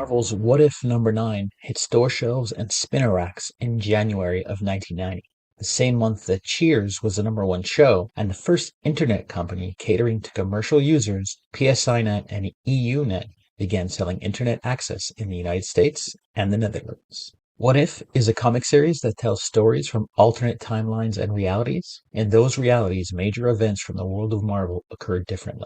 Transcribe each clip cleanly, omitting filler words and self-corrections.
Marvel's What If #9 hit store shelves and spinner racks in January of 1990, the same month that Cheers was the #1 show and the first internet company catering to commercial users. PSINet and EUNet began selling internet access in the United States and the Netherlands. What If is a comic series that tells stories from alternate timelines and realities. In those realities, major events from the world of Marvel occurred differently.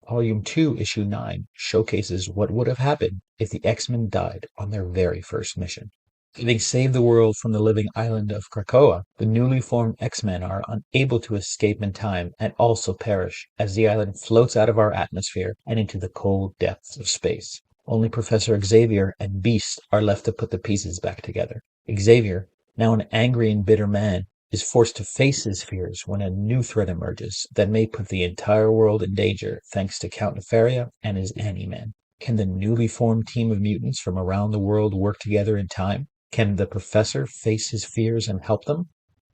Volume 2, Issue 9 showcases what would have happened if the X-Men died on their very first mission. Having saved the world from the living island of Krakoa, the newly formed X-Men are unable to escape in time and also perish as the island floats out of our atmosphere and into the cold depths of space. Only Professor Xavier and Beast are left to put the pieces back together. Xavier, now an angry and bitter man, is forced to face his fears when a new threat emerges that may put the entire world in danger thanks to Count Nefaria and his Ani-Men. Can the newly formed team of mutants from around the world work together in time? Can the professor face his fears and help them?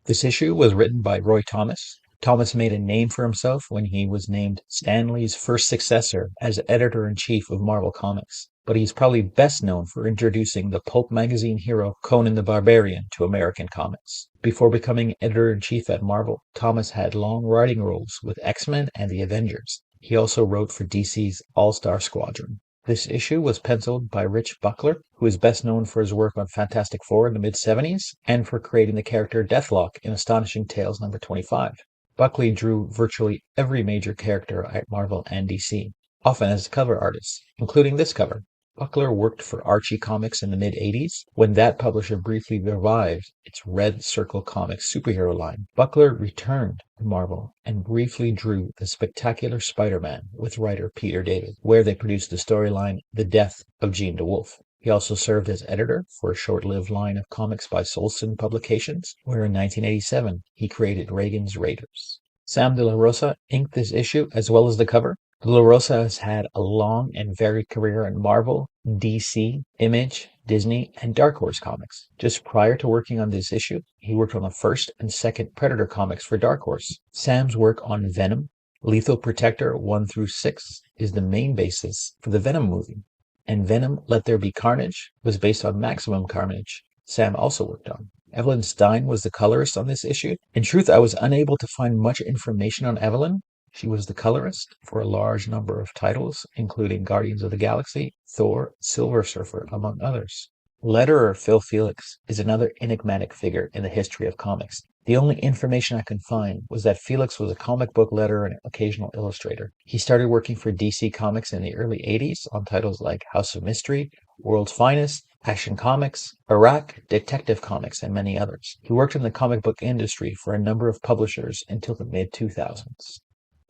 This issue was written by Roy Thomas. Thomas made a name for himself when he was named Stan Lee's first successor as editor-in-chief of Marvel Comics, but he's probably best known for introducing the pulp magazine hero Conan the Barbarian to American comics. Before becoming editor-in-chief at Marvel, Thomas had long writing roles with X-Men and the Avengers. He also wrote for DC's All-Star Squadron. This issue was penciled by Rich Buckler, who is best known for his work on Fantastic Four in the mid-70s and for creating the character Deathlock in Astonishing Tales #25. Buckley drew virtually every major character at Marvel and DC, often as cover artist, including this cover. Buckler worked for Archie Comics in the mid-80s, when that publisher briefly revived its Red Circle Comics superhero line. Buckler returned to Marvel and briefly drew The Spectacular Spider-Man with writer Peter David, where they produced the storyline The Death of Jean DeWolf. He also served as editor for a short-lived line of comics by Solson Publications, where in 1987 he created Reagan's Raiders. Sam De La Rosa inked this issue as well as the cover. De La Rosa has had a long and varied career in Marvel, DC, Image, Disney, and Dark Horse Comics. Just prior to working on this issue, he worked on the first and second Predator comics for Dark Horse. Sam's work on Venom, Lethal Protector 1-6 is the main basis for the Venom movie, and Venom Let There Be Carnage was based on Maximum Carnage Sam also worked on. Evelyn Stein was the colorist on this issue. In truth, I was unable to find much information on Evelyn. She was the colorist for a large number of titles, including Guardians of the Galaxy, Thor, Silver Surfer, among others. Letterer Phil Felix is another enigmatic figure in the history of comics. The only information I could find was that Felix was a comic book letterer and occasional illustrator. He started working for DC Comics in the early 80s on titles like House of Mystery, World's Finest, Action Comics, Iraq, Detective Comics, and many others. He worked in the comic book industry for a number of publishers until the mid-2000s.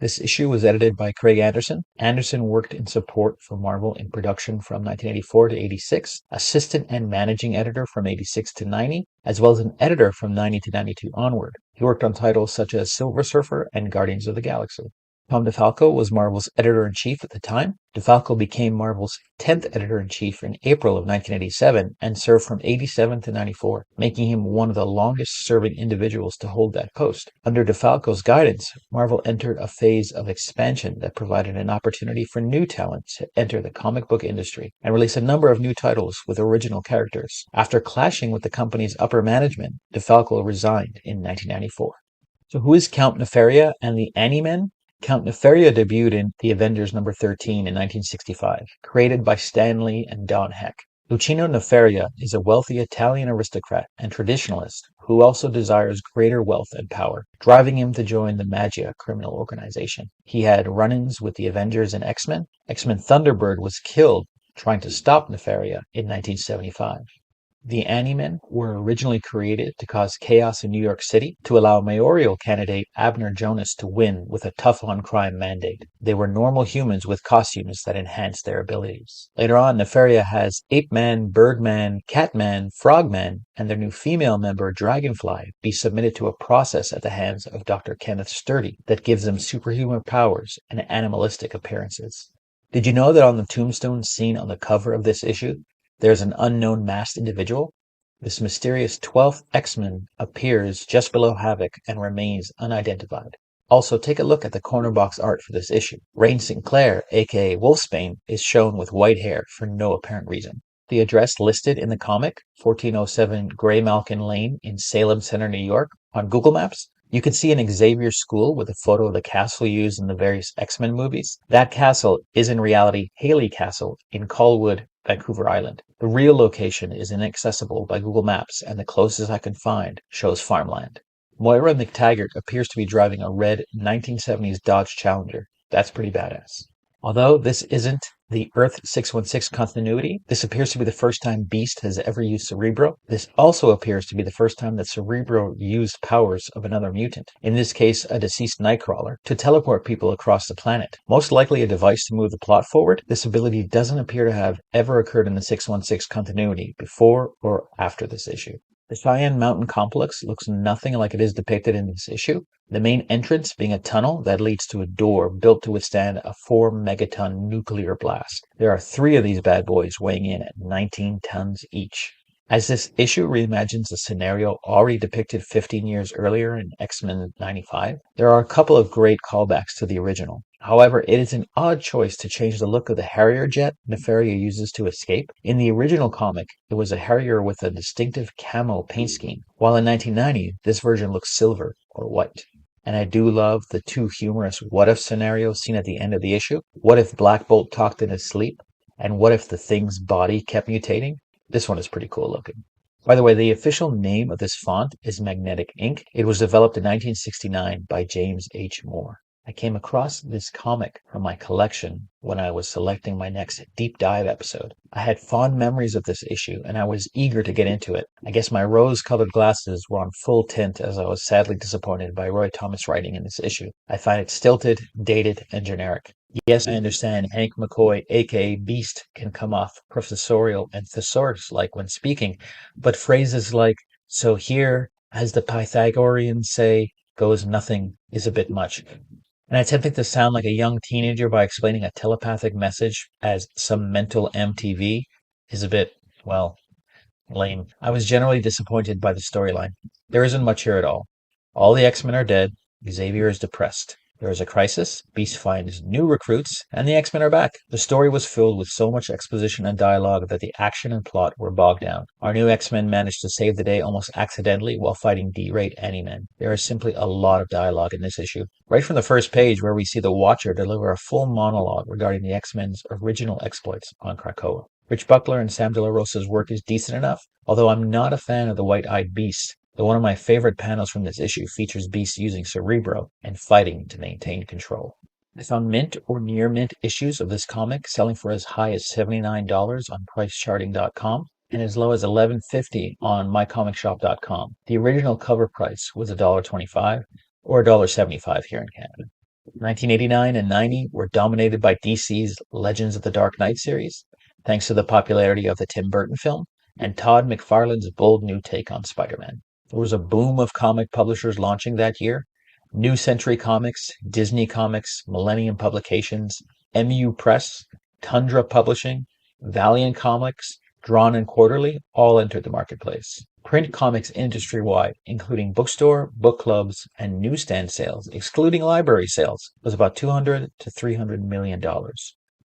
This issue was edited by Craig Anderson. Anderson worked in support for Marvel in production from 1984 to 86, assistant and managing editor from 86 to 90, as well as an editor from 90 to 92 onward. He worked on titles such as Silver Surfer and Guardians of the Galaxy. Tom DeFalco was Marvel's editor-in-chief at the time. DeFalco became Marvel's 10th editor-in-chief in April of 1987 and served from 87 to 94, making him one of the longest-serving individuals to hold that post. Under DeFalco's guidance, Marvel entered a phase of expansion that provided an opportunity for new talent to enter the comic book industry and release a number of new titles with original characters. After clashing with the company's upper management, DeFalco resigned in 1994. So who is Count Nefaria and the Ani-Men? Count Nefaria debuted in The Avengers #13 in 1965, created by Stan Lee and Don Heck. Luchino Nefaria is a wealthy Italian aristocrat and traditionalist who also desires greater wealth and power, driving him to join the Magia criminal organization. He had run-ins with the Avengers and X-Men. X-Men Thunderbird was killed trying to stop Nefaria in 1975. The Ani-Men were originally created to cause chaos in New York City to allow mayoral candidate Abner Jonas to win with a tough-on-crime mandate. They were normal humans with costumes that enhanced their abilities. Later on, Nefaria has Ape-Man, Birdman, Catman, Frogman, and their new female member, Dragonfly, be submitted to a process at the hands of Dr. Kenneth Sturdy that gives them superhuman powers and animalistic appearances. Did you know that on the tombstone seen on the cover of this issue, there's an unknown masked individual? This mysterious 12th X-Men appears just below Havoc and remains unidentified. Also, take a look at the corner box art for this issue. Rain Sinclair, aka Wolfsbane, is shown with white hair for no apparent reason. the address listed in the comic, 1407 Gray Malkin Lane in Salem Center, New York, on Google Maps, you can see an Xavier School with a photo of the castle used in the various X-Men movies. That castle is in reality Haley Castle in Colwood, Vancouver Island. The real location is inaccessible by Google Maps, and the closest I can find shows farmland. Moira McTaggart appears to be driving a red 1970s Dodge Challenger. That's pretty badass. Although this isn't the Earth 616 continuity, this appears to be the first time Beast has ever used Cerebro. This also appears to be the first time that Cerebro used powers of another mutant, in this case a deceased Nightcrawler, to teleport people across the planet. Most likely a device to move the plot forward, this ability doesn't appear to have ever occurred in the 616 continuity before or after this issue. The Cheyenne Mountain complex looks nothing like it is depicted in this issue, the main entrance being a tunnel that leads to a door built to withstand a 4-megaton nuclear blast. There are 3 of these bad boys weighing in at 19 tons each. As this issue reimagines a scenario already depicted 15 years earlier in X-Men 95, there are a couple of great callbacks to the original. However, it is an odd choice to change the look of the Harrier jet Nefaria uses to escape. In the original comic, it was a Harrier with a distinctive camo paint scheme, while in 1990, this version looks silver or white. And I do love the 2 humorous what-if scenarios seen at the end of the issue. What if Black Bolt talked in his sleep? And what if the Thing's body kept mutating? This one is pretty cool looking. By the way, the official name of this font is Magnetic Ink. It was developed in 1969 by James H. Moore. I came across this comic from my collection when I was selecting my next deep dive episode. I had fond memories of this issue, and I was eager to get into it. I guess my rose-colored glasses were on full tint as I was sadly disappointed by Roy Thomas' writing in this issue. I find it stilted, dated, and generic. Yes, I understand Hank McCoy, aka Beast, can come off professorial and thesaurus-like when speaking, but phrases like, "so here, as the Pythagoreans say, goes nothing," is a bit much. And attempting to sound like a young teenager by explaining a telepathic message as some mental MTV is a bit, well, lame. I was generally disappointed by the storyline. There isn't much here at all. All the X-Men are dead. Xavier is depressed. There is a crisis, Beast finds new recruits, and the X-Men are back. The story was filled with so much exposition and dialogue that the action and plot were bogged down. Our new X-Men managed to save the day almost accidentally while fighting D-rate Any-Men. There is simply a lot of dialogue in this issue. Right from the first page, where we see the Watcher deliver a full monologue regarding the X-Men's original exploits on Krakoa. Rich Buckler and Sam De La Rosa's work is decent enough, although I'm not a fan of the White-Eyed Beast. Though one of my favorite panels from this issue features Beast using Cerebro and fighting to maintain control. I found mint or near mint issues of this comic selling for as high as $79 on pricecharting.com and as low as $11.50 on mycomicshop.com. The original cover price was $1.25 or $1.75 here in Canada. 1989 and 90 were dominated by DC's Legends of the Dark Knight series, thanks to the popularity of the Tim Burton film and Todd McFarlane's bold new take on Spider-Man. There was a boom of comic publishers launching that year. New Century Comics, Disney Comics, Millennium Publications, MU Press, Tundra Publishing, Valiant Comics, Drawn and Quarterly all entered the marketplace. Print comics industry-wide, including bookstore, book clubs, and newsstand sales, excluding library sales, was about $200 to $300 million,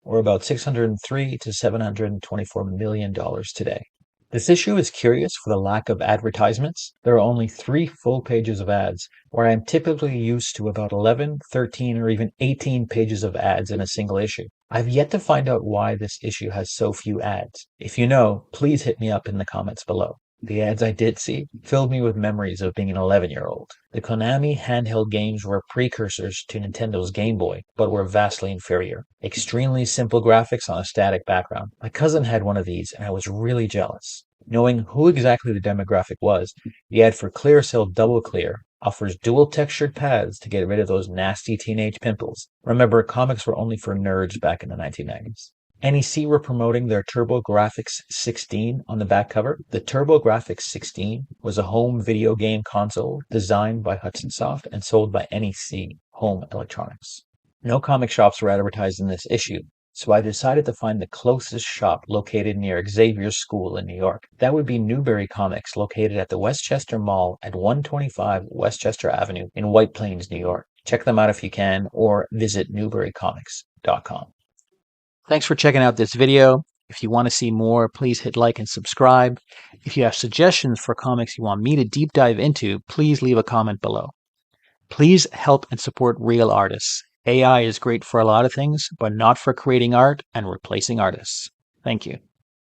or about $603 to $724 million today. This issue is curious for the lack of advertisements. There are only 3 full pages of ads, where I am typically used to about 11, 13, or even 18 pages of ads in a single issue. I've yet to find out why this issue has so few ads. If you know, please hit me up in the comments below. The ads I did see filled me with memories of being an 11-year-old. The Konami handheld games were precursors to Nintendo's Game Boy, but were vastly inferior. Extremely simple graphics on a static background. My cousin had one of these, and I was really jealous. Knowing who exactly the demographic was, the ad for Clearasil Double Clear offers dual textured pads to get rid of those nasty teenage pimples. Remember, comics were only for nerds back in the 1990s. NEC were promoting their TurboGrafx 16 on the back cover. The TurboGrafx 16 was a home video game console designed by Hudson Soft and sold by NEC Home Electronics. No comic shops were advertised in this issue, so I decided to find the closest shop located near Xavier's School in New York. That would be Newbury Comics, located at the Westchester Mall at 125 Westchester Avenue in White Plains, New York. Check them out if you can, or visit newburycomics.com. Thanks for checking out this video. If you want to see more, please hit like and subscribe. If you have suggestions for comics you want me to deep dive into, please leave a comment below. Please help and support real artists. AI is great for a lot of things, but not for creating art and replacing artists. Thank you.